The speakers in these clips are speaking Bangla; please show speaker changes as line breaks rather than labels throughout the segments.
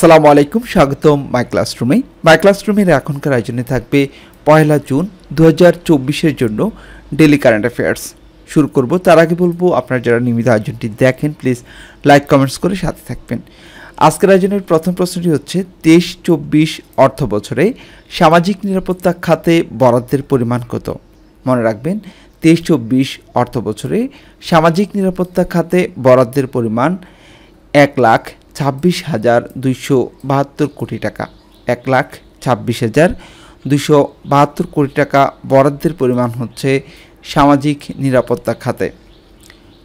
আসসালামু আলাইকুম, স্বাগতম মাই ক্লাসরুমে। মাই ক্লাসরুমের এখনকার আয়োজনে থাকবে 1 জুন 2024-এর জন্য ডেইলি কারেন্ট অ্যাফেয়ার্স। শুরু করব তার আগে বলবো, আপনারা যারা নিয়মিত আয়োজনটি দেখেন প্লিজ লাইক কমেন্টস করে সাথে থাকবেন। আজকের আয়োজনের প্রথম প্রশ্নটি হচ্ছে 23-24 অর্থ বছরে সামাজিক নিরাপত্তা খাতে বরাদ্দের পরিমাণ কত? মনে রাখবেন, 23-24 অর্থ বছরে সামাজিক নিরাপত্তা খাতে বরাদ্দের পরিমাণ 1,26,272 কোটি টাকা। 1,26,272 কোটি টাকা বরাদ্দের পরিমাণ হচ্ছে সামাজিক নিরাপত্তা খাতে।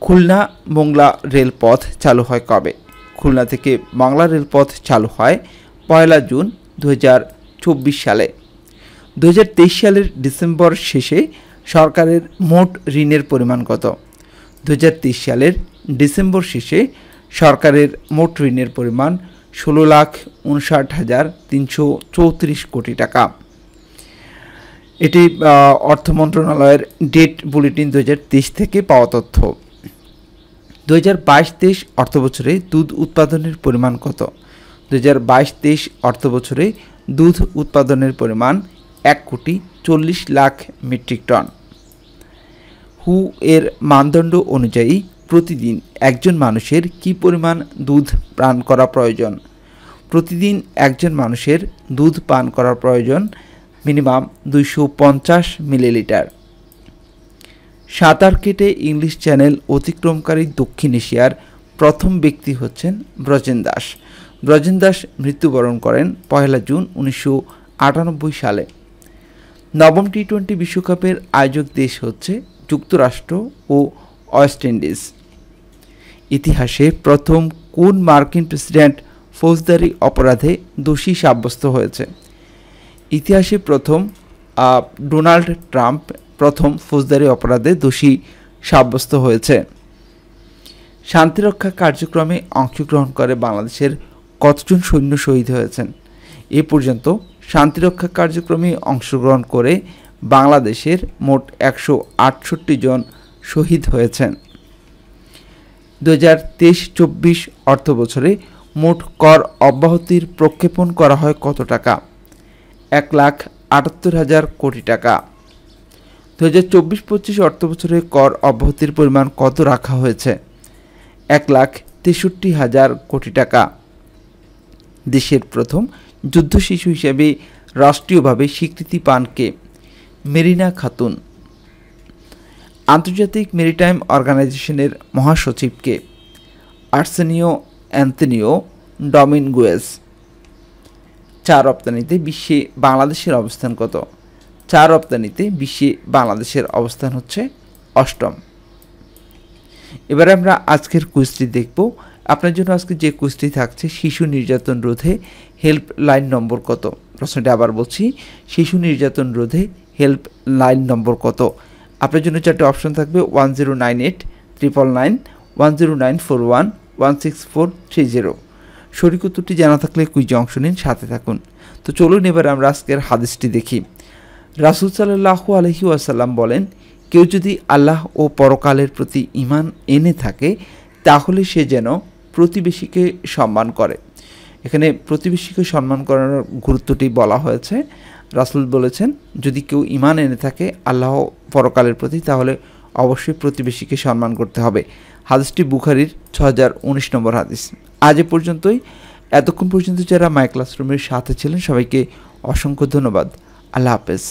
খুলনা মোংলা রেলপথ চালু হয় কবে? খুলনা থেকে বাংলা রেলপথ চালু হয় 1 জুন 2024 সালে। 2023 সালের ডিসেম্বর শেষে সরকারের মোট ঋণের পরিমাণ কত? 2023 সালের ডিসেম্বর শেষে সরকারের মোট ঋণের পরিমাণ 16,59,334 কোটি টাকা। এটি অর্থ মন্ত্রণালয়ের ডেট বুলেটিন 2023 থেকে পাওয়া তথ্য। 2022-23 অর্থ বছরে দুধ উৎপাদনের পরিমাণ কত? 2022-23 অর্থ বছরে দুধ উৎপাদনের পরিমাণ 1,40,00,000 মেট্রিক টন। হু এর মানদণ্ড অনুযায়ী প্রতিদিন একজন মানুষের কি পরিমাণ দুধ পান করা প্রয়োজন? প্রতিদিন একজন মানুষের দুধ পান করা প্রয়োজন মিনিমাম 250 মিলিলিটার। সাঁতার কেটে ইংলিশ চ্যানেল অতিক্রমকারী দক্ষিণ এশিয়ার প্রথম ব্যক্তি হচ্ছেন ব্রজেন দাস। ব্রজেন দাস মৃত্যুবরণ করেন 1 জুন 1998 সালে। নবম টি-20 বিশ্বকাপের আয়োজক দেশ হচ্ছে যুক্তরাষ্ট্র ও ওয়েস্ট ইন্ডিজ। ইতিহাসে প্রথম কোন মার্কিন প্রেসিডেন্ট ফৌজদারি অপরাধে দোষী সাব্যস্ত হয়েছে? ইতিহাসে প্রথম ডোনাল্ড ট্রাম্প প্রথম ফৌজদারি অপরাধে দোষী সাব্যস্ত হয়েছে। শান্তিরক্ষা কার্যক্রমে অংশগ্রহণ করে বাংলাদেশের কতজন সৈন্য শহীদ হয়েছেন? এ পর্যন্ত শান্তিরক্ষা কার্যক্রমে অংশগ্রহণ করে বাংলাদেশের মোট 168 জন শহীদ হয়েছেন। 2023-24 অর্থ বছরে মোট কর অব্যাহতির প্রক্ষেপণ করা হয় কত টাকা? 1,78,000 কোটি টাকা। 2024-25 অর্থ বছরে কর অব্যাহতির পরিমাণ কত রাখা হয়েছে? 1,63,000 কোটি টাকা। দেশের প্রথম যুদ্ধ শিশু হিসেবে রাষ্ট্রীয়ভাবে স্বীকৃতি পান কে? মেরিনা খাতুন। আন্তর্জাতিক মেরিটাইম অর্গানাইজেশনের মহাসচিবকে? Arsenio Antonio Dominguez. চা রপ্তানিতে বিশ্বে বাংলাদেশের অবস্থান কত? চা রপ্তানিতে বিশ্বে বাংলাদেশের অবস্থান হচ্ছে 8ম। এবারে আমরা আজকের কুইজটি দেখব। আপনার জন্য আজকে যে কুইজটি থাকছে, শিশু নির্যাতন রোধে হেল্পলাইন নম্বর কত? প্রশ্নটি আবার বলছি, শিশু নির্যাতন রোধে হেল্পলাইন নম্বর কত? আপনার জন্য 4টি অপশন থাকবে: 1098 999, 10941, 16430। সঠিক উত্তরটি জানা থাকলে কুইজে অংশ নিন, সাথে থাকুন। তো চলুন এবার আমরা আজকের হাদিসটি দেখি। রাসূল সাল্লাল্লাহু আলাইহি ওয়াসাল্লাম বলেন, কেউ যদি আল্লাহ ও পরকালের প্রতি ঈমান এনে থাকে তাহলে সে যেন প্রতিবেশীকে সম্মান করে। এখানে প্রতিবেশীকে সম্মান করার গুরুত্বটি বলা হয়েছে। রাসূল বলেছেন, যদি কেউ ঈমান এনে থাকে আল্লাহ পরকালের প্রতি তাহলে অবশ্যই প্রতিবেশীকে সম্মান করতে হবে। হাদিসটি বুখারীর 6019 নম্বর হাদিস। আজ এ পর্যন্তই। এতক্ষণ পর্যন্ত যারা মাই ক্লাসরুমের সাথে ছিলেন সবাইকে অসংখ্য ধন্যবাদ। আল্লাহ হাফেজ।